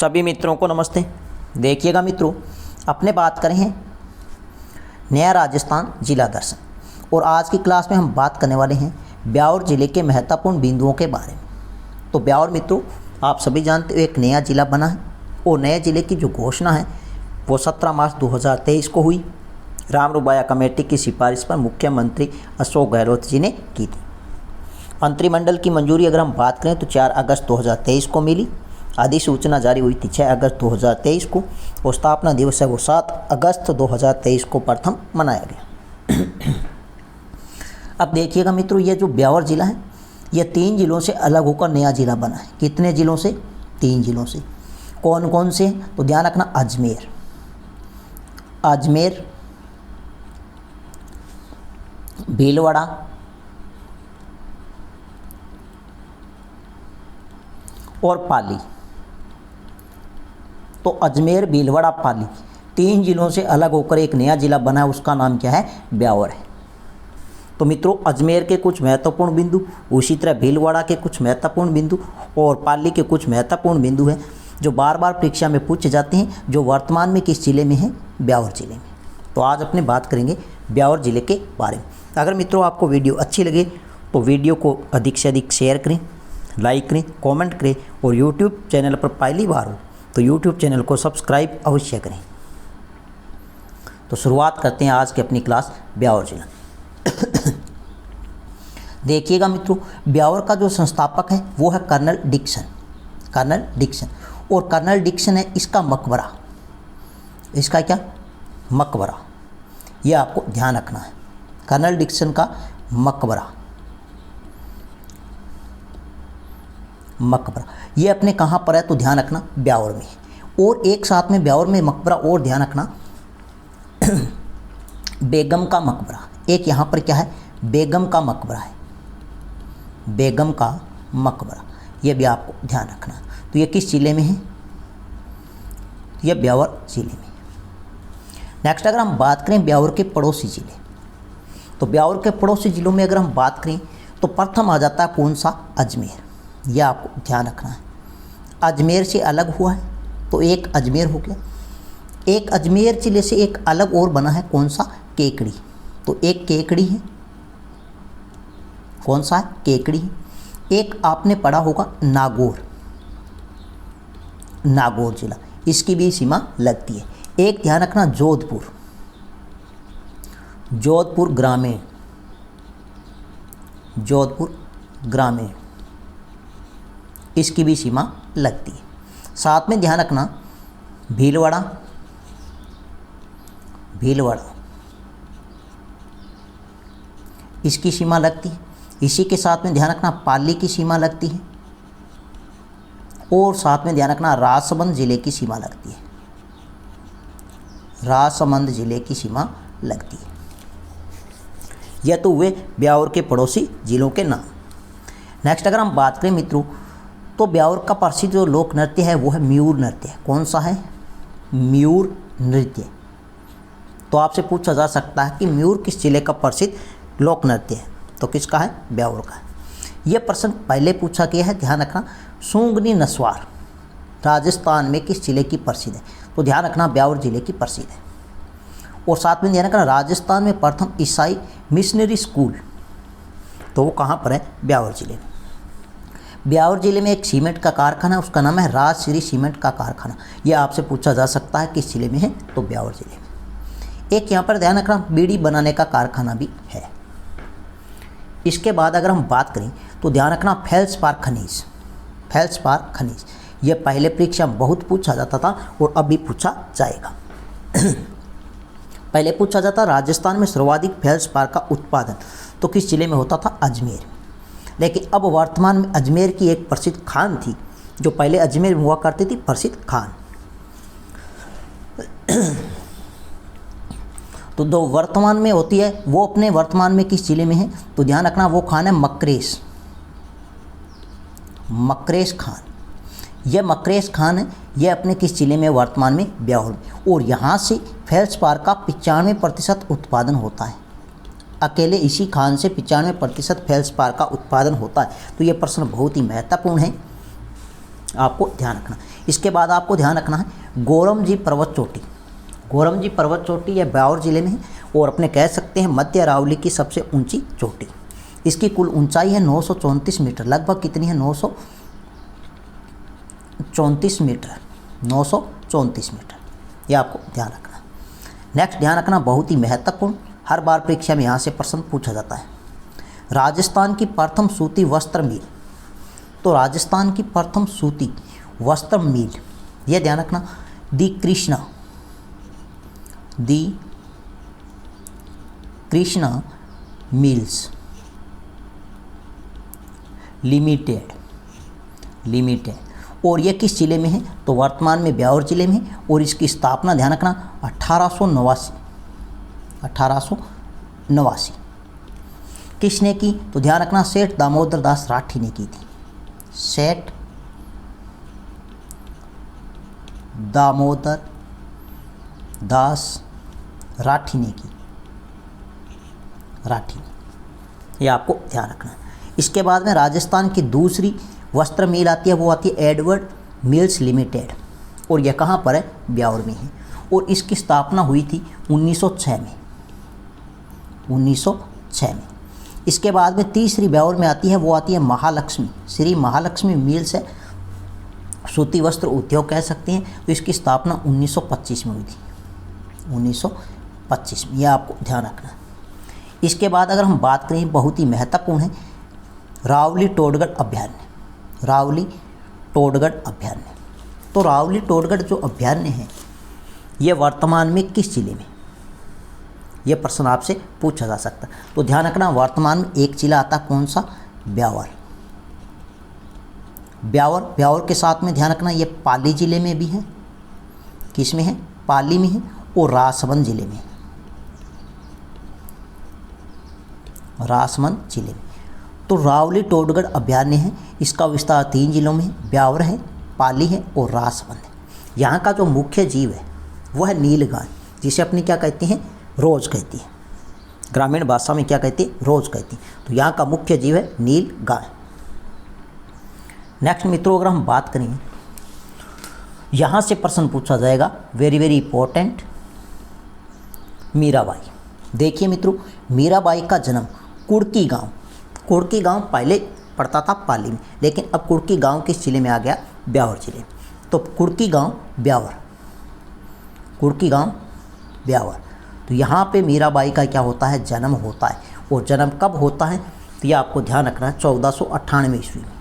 सभी मित्रों को नमस्ते। देखिएगा मित्रों, अपने बात करें हैं नया राजस्थान जिला दर्शन, और आज की क्लास में हम बात करने वाले हैं ब्यावर जिले के महत्वपूर्ण बिंदुओं के बारे में। तो ब्यावर मित्रों, आप सभी जानते हो एक नया जिला बना है, और नए जिले की जो घोषणा है वो 17 मार्च 2023 को हुई। रामरूबाया कमेटी की सिफारिश पर मुख्यमंत्री अशोक गहलोत जी ने की थी। मंत्रिमंडल की मंजूरी अगर हम बात करें तो 4 अगस्त 2023 को मिली। अधिसूचना जारी हुई थी 6 अगस्त 2023 को, और स्थापना दिवस है वो 7 अगस्त 2023 को प्रथम मनाया गया। अब देखिएगा मित्रों, ये जो ब्यावर जिला है ये 3 जिलों से अलग होकर नया जिला बना है। कितने जिलों से? 3 जिलों से। कौन कौन से? तो ध्यान रखना, अजमेर, भीलवाड़ा और पाली। तो अजमेर, भीलवाड़ा, पाली 3 जिलों से अलग होकर एक नया जिला बना है, उसका नाम क्या है? ब्यावर है। तो मित्रों, अजमेर के कुछ महत्वपूर्ण बिंदु, उसी तरह भीलवाड़ा के कुछ महत्वपूर्ण बिंदु और पाली के कुछ महत्वपूर्ण बिंदु हैं जो बार बार परीक्षा में पूछे जाते हैं, जो वर्तमान में किस जिले में है? ब्यावर जिले में। तो आज अपने बात करेंगे ब्यावर जिले के बारे में। अगर मित्रों आपको वीडियो अच्छी लगे तो वीडियो को अधिक से अधिक शेयर करें, लाइक करें, कमेंट करें, और यूट्यूब चैनल पर पहली बार हो तो यूट्यूब चैनल को सब्सक्राइब अवश्य करें। तो शुरुआत करते हैं आज की अपनी क्लास ब्यावर जिला। देखिएगा मित्रों, ब्यावर का जो संस्थापक है वो है कर्नल डिक्सन, और कर्नल डिक्सन है इसका मकबरा। इसका क्या? मकबरा। यह आपको ध्यान रखना है, कर्नल डिक्सन का मकबरा। ये अपने कहाँ पर है? तो ध्यान रखना, ब्यावर में। और एक साथ में ब्यावर में मकबरा और ध्यान रखना, बेगम का मकबरा। एक यहाँ पर क्या है? बेगम का मकबरा है, बेगम का मकबरा। ये भी आपको ध्यान रखना। तो ये किस जिले में है? ये ब्यावर जिले में। नेक्स्ट अगर हम बात करें ब्यावर के पड़ोसी जिले, तो ब्यावर के पड़ोसी जिलों में अगर हम बात करें तो प्रथम आ जाता है कौन सा? अजमेर। यह आपको ध्यान रखना है। अजमेर से अलग हुआ है तो एक अजमेर हो गया। एक अजमेर जिले से एक अलग और बना है, कौन सा? केकड़ी। तो एक केकड़ी है, कौन सा है? केकड़ी। एक आपने पढ़ा होगा नागौर जिला, इसकी भी सीमा लगती है। एक ध्यान रखना, जोधपुर ग्रामीण, इसकी भी सीमा लगती है। साथ में ध्यान रखना भीलवाड़ा, इसकी सीमा लगती है। इसी के साथ में ध्यान रखना पाली की सीमा लगती है, और साथ में ध्यान रखना राजसमंद जिले की सीमा लगती है। यह तो हुए ब्यावर के पड़ोसी जिलों के नाम। नेक्स्ट अगर हम बात करें मित्रों, तो ब्यावर का प्रसिद्ध जो लोक नृत्य है वो है मयूर नृत्य। कौन सा है? मयूर नृत्य। तो आपसे पूछा जा सकता है कि मयूर किस जिले का प्रसिद्ध लोक नृत्य है? तो किसका है? ब्यावर का है। यह प्रश्न पहले पूछा गया है, ध्यान रखना। सूंगनी नस्वार राजस्थान में किस जिले की प्रसिद्ध है? तो ध्यान रखना ब्यावर जिले की प्रसिद्ध है। और साथ में ध्यान रखना राजस्थान में प्रथम ईसाई मिशनरी स्कूल, तो वो कहाँ पर है? ब्यावर जिले में। ब्यावर जिले में एक सीमेंट का कारखाना है, उसका नाम है राजश्री सीमेंट का कारखाना। यह आपसे पूछा जा सकता है किस जिले में है? तो ब्यावर जिले में। एक यहाँ पर ध्यान रखना बीड़ी बनाने का कारखाना भी है। इसके बाद अगर हम बात करें तो ध्यान रखना फेल्सपार खनिज। यह पहले परीक्षा में बहुत पूछा जाता था और अब भी पूछा जाएगा। पहले पूछा जाता राजस्थान में सर्वाधिक फेल्सपार का उत्पादन तो किस जिले में होता था? अजमेर। लेकिन अब वर्तमान में अजमेर की एक प्रसिद्ध खान थी, जो पहले अजमेर में हुआ करती थी, प्रसिद्ध खान। तो जो वर्तमान में होती है वो अपने वर्तमान में किस जिले में है? तो ध्यान रखना वो खान है मकरेश खान। यह मकरेश खान है, यह अपने किस जिले में? वर्तमान में ब्यावर में। और यहाँ से फेल्सपार का 95% उत्पादन होता है। अकेले इसी खान से 95% फेल्सपार का उत्पादन होता है। तो ये प्रश्न बहुत ही महत्वपूर्ण है, आपको ध्यान रखना। इसके बाद आपको ध्यान रखना है गोरमजी पर्वत चोटी। गोरमजी पर्वत चोटी यह ब्यावर जिले में है और अपने कह सकते हैं मध्य अरावली की सबसे ऊंची चोटी। इसकी कुल ऊंचाई है 934 मीटर। लगभग कितनी है? 934 मीटर। 934 मीटर, ये आपको ध्यान रखना। नेक्स्ट ध्यान रखना बहुत ही महत्वपूर्ण, हर बार परीक्षा में यहाँ से प्रश्न पूछा जाता है। राजस्थान की प्रथम सूती वस्त्र मिल। तो राजस्थान की प्रथम सूती वस्त्र मिल, यह ध्यान रखना दी कृष्णा मिल्स लिमिटेड और यह किस जिले में है? तो वर्तमान में ब्यावर जिले में है और इसकी स्थापना ध्यान रखना 1889 किसने की? तो ध्यान रखना सेठ दामोदर दास राठी ने की थी। सेठ दामोदर दास राठी ने की, ये आपको ध्यान रखना है। इसके बाद में राजस्थान की दूसरी वस्त्र मिल आती है, वो आती है एडवर्ड मिल्स लिमिटेड और यह कहाँ पर है? ब्यावर में है और इसकी स्थापना हुई थी 1906 में। इसके बाद में तीसरी ब्यावर में आती है, वो आती है महालक्ष्मी, श्री महालक्ष्मी मिल्स है, सूती वस्त्र उद्योग कह सकते हैं। तो इसकी स्थापना 1925 में हुई थी, 1925 में, यह आपको ध्यान रखना है। इसके बाद अगर हम बात करें, बहुत ही महत्वपूर्ण है रावली टोडगढ़ अभयारण्य। तो रावली टोडगढ़ जो अभयारण्य है ये वर्तमान में किस जिले में? यह प्रश्न आपसे पूछा जा सकता है। तो ध्यान रखना वर्तमान में एक जिला आता, कौन सा? ब्यावर के साथ में ध्यान रखना ये पाली जिले में भी है। किस में है? पाली में है और राजसमंद जिले में, तो रावली टोडगढ़ अभयारण्य है, इसका विस्तार 3 जिलों में है, ब्यावर है, पाली है और राजसमंद है। यहाँ का जो मुख्य जीव है वह है नीलगाय, जिसे अपनी क्या कहते हैं? रोज कहती है, ग्रामीण भाषा में क्या कहती है? रोज कहती है। तो यहाँ का मुख्य जीव है नीलगाय। नेक्स्ट मित्रों अगर हम बात करें, यहाँ से प्रश्न पूछा जाएगा वेरी इंपॉर्टेंट, मीराबाई। देखिए मित्रों, मीराबाई का जन्म कुड़की गांव पहले पड़ता था पाली में, लेकिन अब कुड़की गांव किस जिले में आ गया? ब्यावर जिले। तो कुड़की गांव ब्यावर, तो यहाँ पे मीराबाई का क्या होता है? जन्म होता है। और जन्म कब होता है? तो ये आपको ध्यान रखना है 1498 ईस्वी में।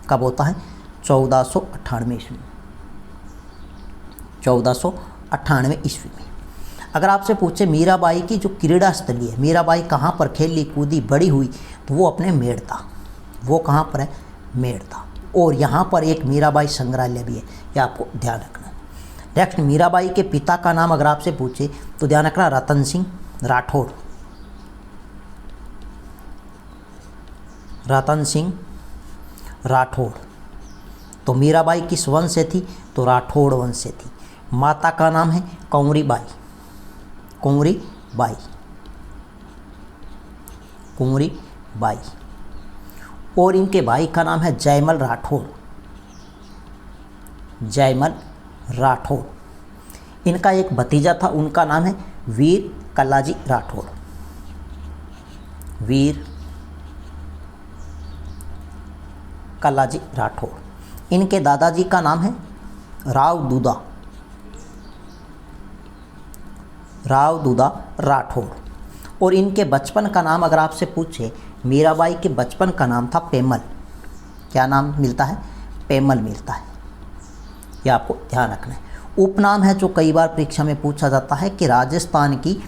कब होता है? 1498 ईस्वी में, 1498 ईस्वी में। अगर आपसे पूछे मीराबाई की जो क्रीड़ा स्थली है, मीराबाई कहाँ पर खेली कूदी बड़ी हुई, तो वो अपने मेड़ता, वो कहाँ पर है? मेड़ता। और यहाँ पर एक मीराबाई संग्रहालय भी है, ये आपको ध्यान रखना है। नेक्स्ट मीराबाई के पिता का नाम अगर आपसे पूछे तो ध्यान रखना रतन सिंह राठौड़। तो मीराबाई किस वंश से थी? तो राठौड़ वंश से थी। माता का नाम है कुंवरी बाई और इनके भाई का नाम है जयमल राठौड़। इनका एक भतीजा था, उनका नाम है वीर कलाजी राठौड़। इनके दादाजी का नाम है राव दूदा राठौड़। और इनके बचपन का नाम अगर आपसे पूछे, मीराबाई के बचपन का नाम था पेमल। क्या नाम मिलता है? पेमल मिलता है, यह आपको ध्यान रखना है। उपनाम है जो कई बार परीक्षा में पूछा जाता है कि राजस्थान की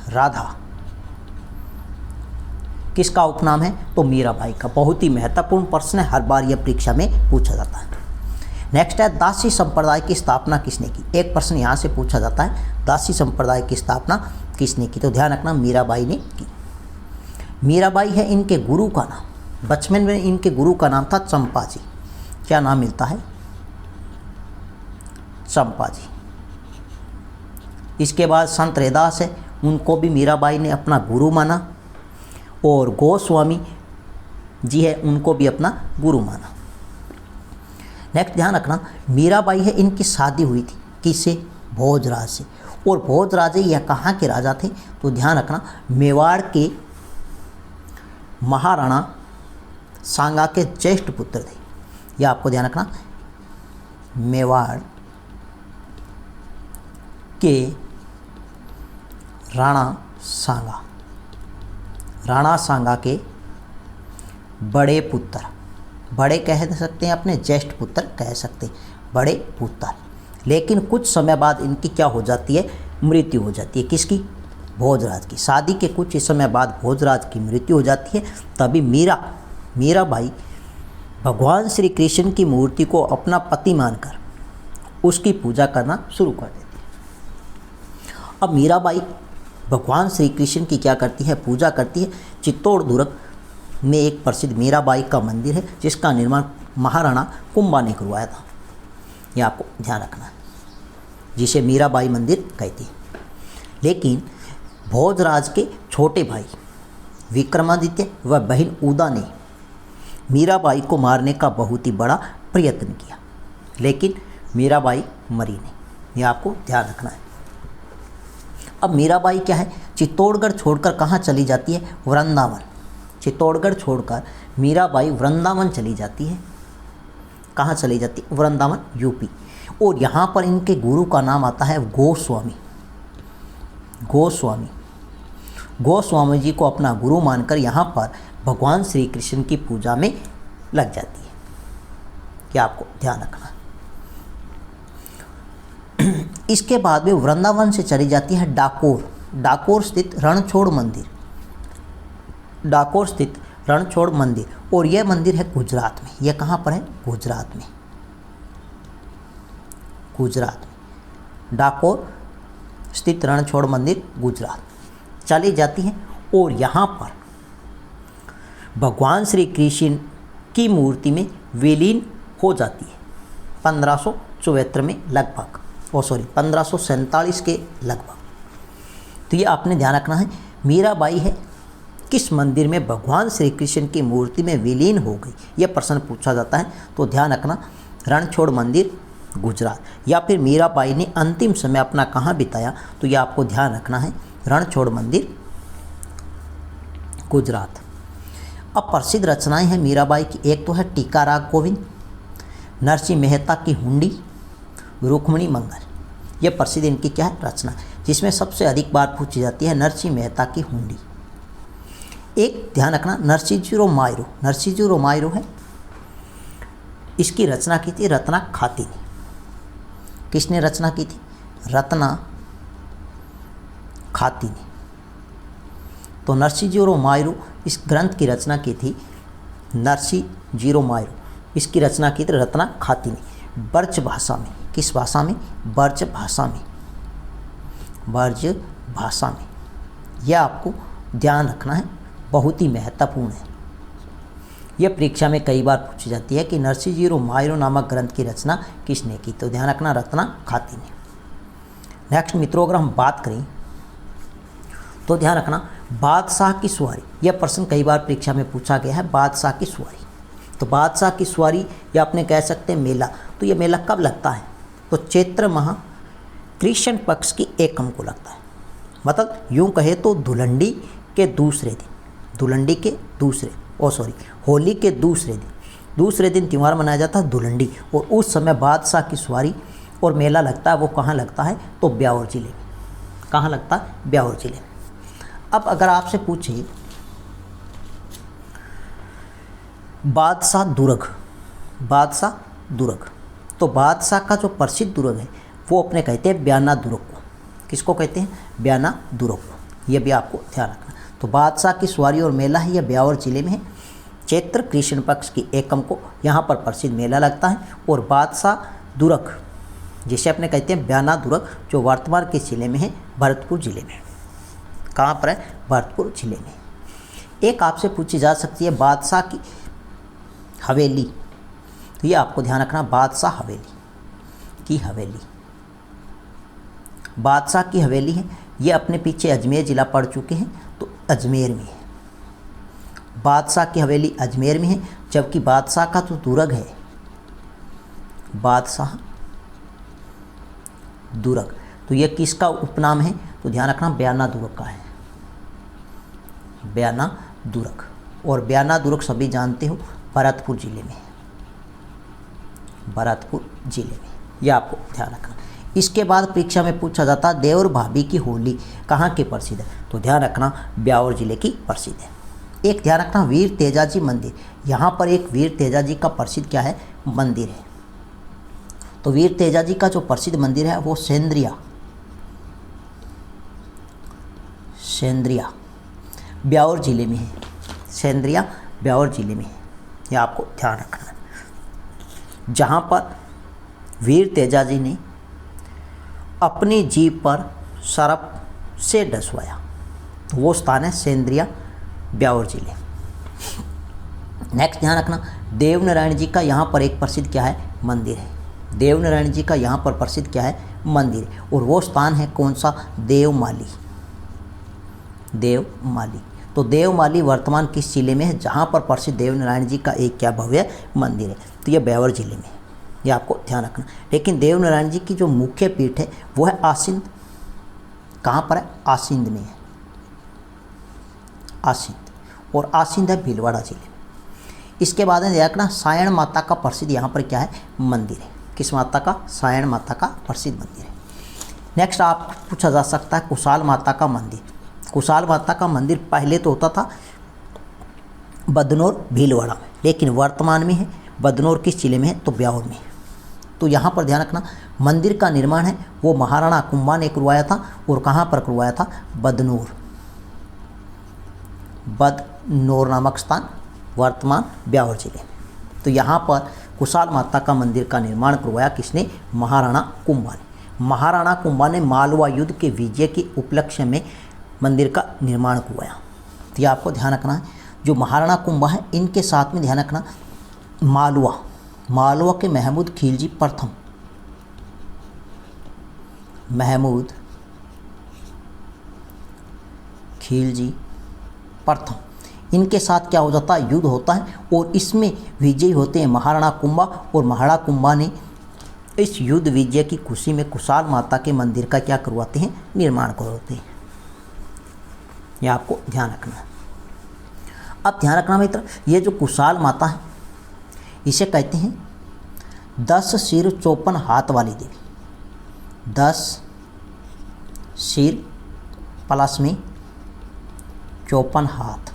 राधा किसका उपनाम है? तो मीराबाई का। बहुत ही महत्वपूर्ण प्रश्न है, हर बार यह परीक्षा में पूछा जाता है। नेक्स्ट है दासी संप्रदाय की स्थापना किसने की? एक प्रश्न यहाँ से पूछा जाता है, दासी संप्रदाय की स्थापना किसने की? तो ध्यान रखना मीराबाई ने की। मीराबाई है इनके गुरु का नाम। बचपन में इनके गुरु का नाम था चंपा जी। क्या नाम मिलता है? चंपा जी। इसके बाद संत रैदास है, उनको भी मीराबाई ने अपना गुरु माना। और गोस्वामी जी है उनको भी अपना गुरु माना। नेक्स्ट ध्यान रखना, मीराबाई है इनकी शादी हुई थी किससे? भोजराज से। और भोजराज यह कहाँ के राजा थे? तो ध्यान रखना, मेवाड़ के महाराणा सांगा के ज्येष्ठ पुत्र थे। यह आपको ध्यान रखना, मेवाड़ के राणा सांगा के बड़े पुत्र, बड़े कह सकते हैं अपने, ज्येष्ठ पुत्र कह सकते हैं, बड़े पुत्र। लेकिन कुछ समय बाद इनकी क्या हो जाती है? मृत्यु हो जाती है। किसकी? भोजराज की। शादी के कुछ समय बाद भोजराज की मृत्यु हो जाती है। तभी मीराबाई भगवान श्री कृष्ण की मूर्ति को अपना पति मानकर उसकी पूजा करना शुरू कर देती है। अब मीराबाई भगवान श्री कृष्ण की क्या करती है? पूजा करती है। चित्तौड़ दुर्ग में एक प्रसिद्ध मीराबाई का मंदिर है जिसका निर्माण महाराणा कुंभा ने करवाया था। यह आपको ध्यान रखना है, जिसे मीराबाई मंदिर कहती है। लेकिन भोजराज के छोटे भाई विक्रमादित्य व बहन उदा ने मीराबाई को मारने का बहुत ही बड़ा प्रयत्न किया, लेकिन मीराबाई मरी नहीं। यह आपको ध्यान रखना है। अब मीराबाई क्या है? चित्तौड़गढ़ छोड़कर कहाँ चली जाती है? वृंदावन। चित्तौड़गढ़ छोड़कर मीराबाई वृंदावन चली जाती है। कहाँ चली जाती है? वृंदावन, यूपी। और यहाँ पर इनके गुरु का नाम आता है गोस्वामी जी को अपना गुरु मानकर यहाँ पर भगवान श्री कृष्ण की पूजा में लग जाती है। क्या आपको ध्यान रखना। इसके बाद में वृंदावन से चली जाती है डाकोर स्थित रणछोड़ मंदिर। और यह मंदिर है गुजरात में। यह कहाँ पर है? गुजरात में। डाकोर स्थित रणछोड़ मंदिर गुजरात चली जाती है। और यहाँ पर भगवान श्री कृष्ण की मूर्ति में विलीन हो जाती है 1574 में लगभग, 1547 के लगभग। तो ये आपने ध्यान रखना है। मीराबाई है किस मंदिर में भगवान श्री कृष्ण की मूर्ति में विलीन हो गई? यह प्रश्न पूछा जाता है। तो ध्यान रखना, रणछोड़ मंदिर गुजरात। या फिर मीराबाई ने अंतिम समय अपना कहाँ बिताया? तो यह आपको ध्यान रखना है, रणछोड़ मंदिर गुजरात। अब प्रसिद्ध रचनाएं हैं मीराबाई की। एक तो है टीका राग गोविंद, नरसिंह मेहता की हुंडी, रुक्मिणी मंगल। यह प्रसिद्ध इनकी क्या है? रचना, जिसमें सबसे अधिक बार पूछी जाती है नरसिंह मेहता की हुंडी। एक ध्यान रखना, नरसिंह मायरो है, इसकी रचना की थी रत्ना खाती ने। किसने रचना की थी? रत्ना खाती ने। तो नरसिंह मायरो इस ग्रंथ की रचना की थी नरसिंह मायरो, इसकी रचना की थी रत्ना खाती ने ब्रज भाषा में। किस भाषा में? ब्रज भाषा में। यह आपको ध्यान रखना है, बहुत ही महत्वपूर्ण है। यह परीक्षा में कई बार पूछी जाती है कि नरसिंह मायरो नामक ग्रंथ की रचना किसने की? तो ध्यान रखना, रत्ना खाती ने। नेक्स्ट मित्रों, अगर हम बात करें तो ध्यान रखना, बादशाह की सवारी। यह प्रश्न कई बार परीक्षा में पूछा गया है, बादशाह की सवारी। तो बादशाह की सवारी या अपने कह सकते हैं मेला। तो यह मेला कब लगता है? तो चैत्र माह कृष्ण पक्ष की एकम को लगता है। मतलब यूँ कहे तो होली के दूसरे दिन त्यौहार मनाया जाता है धुलंडी। और उस समय बादशाह की सवारी और मेला लगता है। वो कहाँ लगता है? तो ब्यावर जिले में। कहाँ लगता है? ब्यावर जिले में। अब अगर आपसे पूछे बादशाह दुर्ग, तो बादशाह का जो प्रसिद्ध दुर्ग है वो अपने कहते हैं ब्याना दुर्ग को। किसको कहते हैं? ब्याना दुर्ग को। यह भी आपको ध्यान रखना। तो बादशाह की सवारी और मेला है, यह ब्यावर जिले में है। चैत्र कृष्ण पक्ष की एकम को यहाँ पर प्रसिद्ध मेला लगता है। और बादशाह दुर्ग जिसे अपने कहते हैं ब्याना दुर्ग, जो वर्तमान के जिले में है, भरतपुर जिले में। कहाँ पर है? भरतपुर जिले में। एक आपसे पूछी जा सकती है बादशाह की हवेली। तो ये आपको ध्यान रखना, बादशाह की हवेली है। ये अपने पीछे अजमेर ज़िला पड़ चुके हैं, तो अजमेर में है। बादशाह की हवेली अजमेर में है, जबकि बादशाह का जो दुर्ग है, बादशाह दुर्ग, तो यह किसका उपनाम है? तो ध्यान रखना बयाना दुर्ग का है, बयाना दुर्ग। और बयाना दुर्ग सभी जानते हो भरतपुर जिले में है, भरतपुर जिले में, यह आपको ध्यान रखना। इसके बाद परीक्षा में पूछा जाता है देवर भाभी की होली कहाँ की प्रसिद्ध है? तो ध्यान रखना ब्यावर जिले की प्रसिद्ध है। एक ध्यान रखना वीर तेजाजी मंदिर, यहाँ पर एक वीर तेजाजी का प्रसिद्ध क्या है? मंदिर है। तो वीर तेजाजी का जो प्रसिद्ध मंदिर है वो सेंद्रिया ब्यावर जिले में है, सेंद्रिया ब्यावर जिले में है, यह आपको ध्यान रखना है। जहाँ पर वीर तेजाजी ने अपनी जीभ पर सरप से डसवाया, तो वो स्थान है सेंद्रिया ब्यावर जिले। नेक्स्ट ध्यान रखना देवनारायण जी का यहाँ पर एक प्रसिद्ध क्या है? मंदिर है। देवनारायण जी का यहाँ पर प्रसिद्ध क्या है? मंदिर, और वो स्थान है कौन सा? देवमाली, देवमाली। तो देवमाली वर्तमान किस जिले में है? जहाँ पर प्रसिद्ध देवनारायण जी का एक क्या भव्य मंदिर है, तो यह ब्यावर जिले में है, ये आपको ध्यान रखना। लेकिन देवनारायण जी की जो मुख्य पीठ है वो है आसिंद, कहाँ पर है? आसिंद में है, आसिंद, और आसिंद है भीलवाड़ा जिले में। इसके बाद में देखना सायण माता का प्रसिद्ध यहाँ पर क्या है? मंदिर है। किस माता का? सायण माता का प्रसिद्ध मंदिर है। नेक्स्ट आप पूछा जा सकता है कुशाल माता का मंदिर। कुशाल माता का मंदिर पहले तो होता था बदनौर भीलवाड़ा में, लेकिन वर्तमान में है बदनौर किस जिले में है? तो ब्यावर में। तो यहाँ पर ध्यान रखना मंदिर का निर्माण है वो महाराणा कुंभा ने करवाया था, और कहाँ पर करवाया था? बदनौर, बदनौर नामक स्थान वर्तमान ब्यावर जिले में। तो यहाँ पर कुशाल माता का मंदिर का निर्माण करवाया किसने? महाराणा कुंभा ने। महाराणा कुंभा ने मालवा युद्ध के विजय के उपलक्ष्य में मंदिर का निर्माण करवाया। तो यह आपको ध्यान रखना है। जो महाराणा कुंभा है इनके साथ में ध्यान रखना मालवा के महमूद खिलजी प्रथम, महमूद खिलजी प्रथम, इनके साथ क्या हो जाता है? युद्ध होता है, और इसमें विजयी होते हैं महाराणा कुंभा। और महाराणा कुंभा ने इस युद्ध विजय की खुशी में कुशाल माता के मंदिर का क्या करवाते हैं? निर्माण करवाते हैं। यह आपको ध्यान रखना है। अब ध्यान रखना मित्र, ये जो कुशाल माता है इसे कहते हैं 10 सिर 54 हाथ वाली देवी। 10 सिर प्लस में 54 हाथ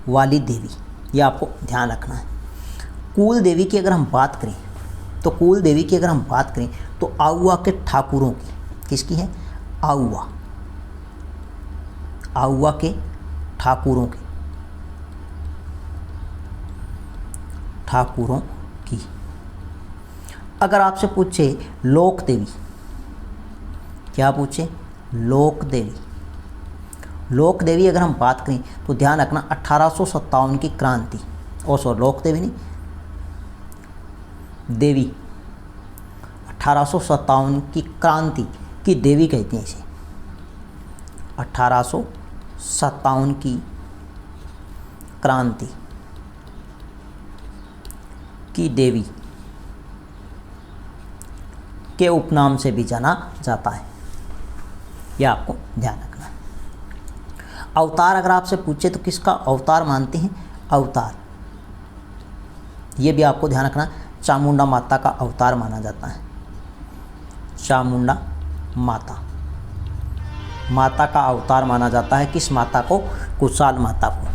वाली देवी, ये आपको ध्यान रखना है। कुल देवी की अगर हम बात करें तो कुल देवी की अगर हम बात करें तो आउवा के ठाकुरों की, किसकी है? आउवा, आउवा के ठाकुरों की, ठाकुरों की। अगर आपसे पूछे लोक देवी, क्या पूछे? लोक देवी, लोक देवी अगर हम बात करें तो ध्यान रखना 1857 की क्रांति, और सो लोक देवी नहीं, देवी 1857 की क्रांति की देवी कहते हैं इसे। 1857 की क्रांति की देवी के उपनाम से भी जाना जाता है, यह आपको ध्यान रखना है। अवतार अगर आपसे पूछे तो किसका अवतार मानते हैं? अवतार, ये भी आपको ध्यान रखना, चामुंडा माता का अवतार माना जाता है। चामुंडा माता, माता का अवतार माना जाता है। किस माता को? कुशाल माता को।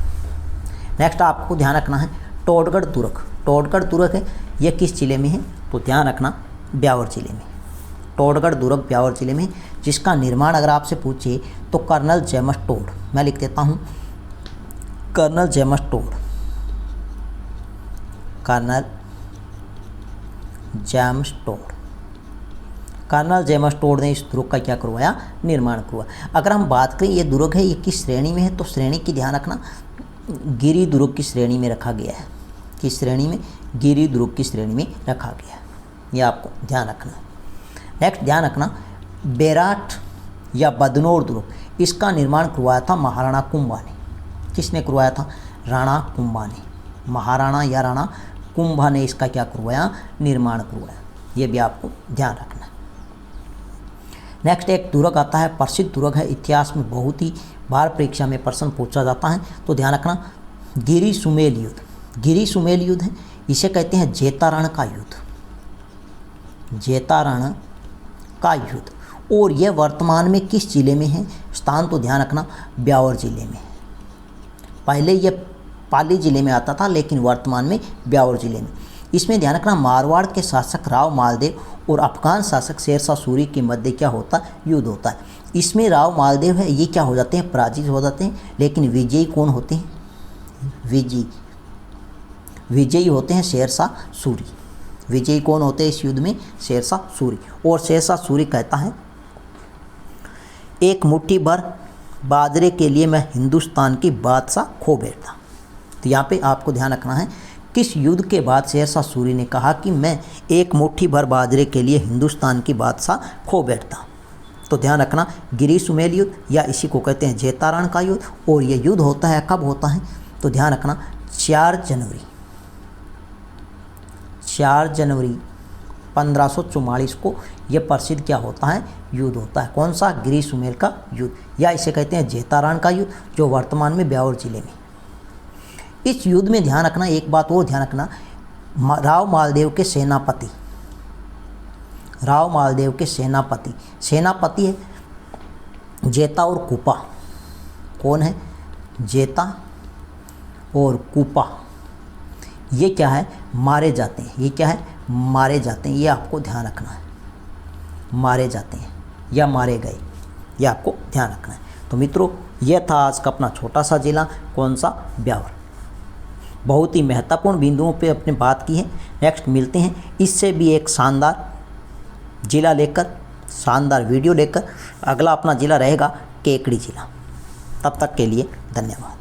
नेक्स्ट आपको ध्यान रखना है टोडगढ़ दुर्ग। टोडगढ़ दुर्ग है, यह किस जिले में है? तो ध्यान रखना ब्यावर जिले में। टोडगढ़ दुर्ग ब्यावर जिले में, जिसका निर्माण अगर आपसे पूछे तो कर्नल जेम्स टोड, मैं लिख देता हूँ colonel James Tod, colonel James Tod, colonel James Tod ने इस दुर्ग का क्या करवाया? निर्माण करवाया। अगर हम बात करें ये दुर्ग है ये किस श्रेणी में है, तो श्रेणी की ध्यान रखना गिरि दुर्ग की श्रेणी में रखा गया है। किस श्रेणी में? गिरि दुर्ग की श्रेणी में रखा गया है, यह आपको ध्यान रखना है। नेक्स्ट ध्यान रखना बेराट या बदनौर दुर्ग, इसका निर्माण करवाया था महाराणा कुंभा ने। किसने करवाया था? राणा कुंभा ने, महाराणा या राणा कुंभा ने इसका क्या करवाया, निर्माण करवाया। ये भी आपको ध्यान रखना है। नेक्स्ट एक दुर्ग आता है, प्रसिद्ध दुर्ग है, इतिहास में बहुत ही बार परीक्षा में प्रश्न पूछा जाता है, तो ध्यान रखना। गिरी सुमेल युद्ध, गिरी सुमेल युद्ध है, इसे कहते हैं जेतारण का युद्ध, जेतारण का युद्ध। और यह वर्तमान में किस जिले में है, स्थान तो ध्यान रखना ब्यावर जिले में। पहले यह पाली जिले में आता था, लेकिन वर्तमान में ब्यावर जिले में। इसमें ध्यान रखना मारवाड़ के शासक राव मालदेव और अफगान शासक शेरशाह सूरी के मध्य क्या होता है, युद्ध होता है। इसमें राव मालदेव है, ये क्या हो जाते हैं, पराजित हो जाते हैं, लेकिन विजयी कौन होते हैं, विजयी होते हैं शेरशाह सूरी। विजयी कौन होते हैं इस युद्ध में, शेरशाह सूरी। और शेरशाह सूरी कहता है एक मुट्ठी भर बाजरे के लिए मैं हिंदुस्तान की बादशाह खो बैठता। तो यहाँ पे आपको ध्यान रखना है किस युद्ध के बाद शेरशाह सूरी ने कहा कि मैं एक मुट्ठी भर बाजरे के लिए हिंदुस्तान की बादशाह खो बैठता। तो ध्यान रखना गिरी सुमेल युद्ध या इसी को कहते हैं जेतारण का युद्ध। और ये युद्ध होता है कब होता है, तो ध्यान रखना 4 जनवरी 1544 को यह प्रसिद्ध क्या होता है, युद्ध होता है। कौन सा, गिरी सुमेल का युद्ध या इसे कहते हैं जेतारण का युद्ध, जो वर्तमान में ब्यावर जिले में। इस युद्ध में ध्यान रखना एक बात और ध्यान रखना, राव मालदेव के सेनापति, राव मालदेव के सेनापति है जेता और कूपा। कौन है, जेता और कूपा। ये क्या है, मारे जाते हैं। ये क्या है, मारे जाते हैं। ये आपको ध्यान रखना है, मारे जाते हैं या मारे गए, ये आपको ध्यान रखना है। तो मित्रों यह था आज का अपना छोटा सा जिला, कौन सा, ब्यावर। बहुत ही महत्वपूर्ण बिंदुओं पे अपने बात की है। नेक्स्ट मिलते हैं इससे भी एक शानदार जिला लेकर, शानदार वीडियो लेकर। अगला अपना जिला रहेगा केकड़ी जिला। तब तक के लिए धन्यवाद।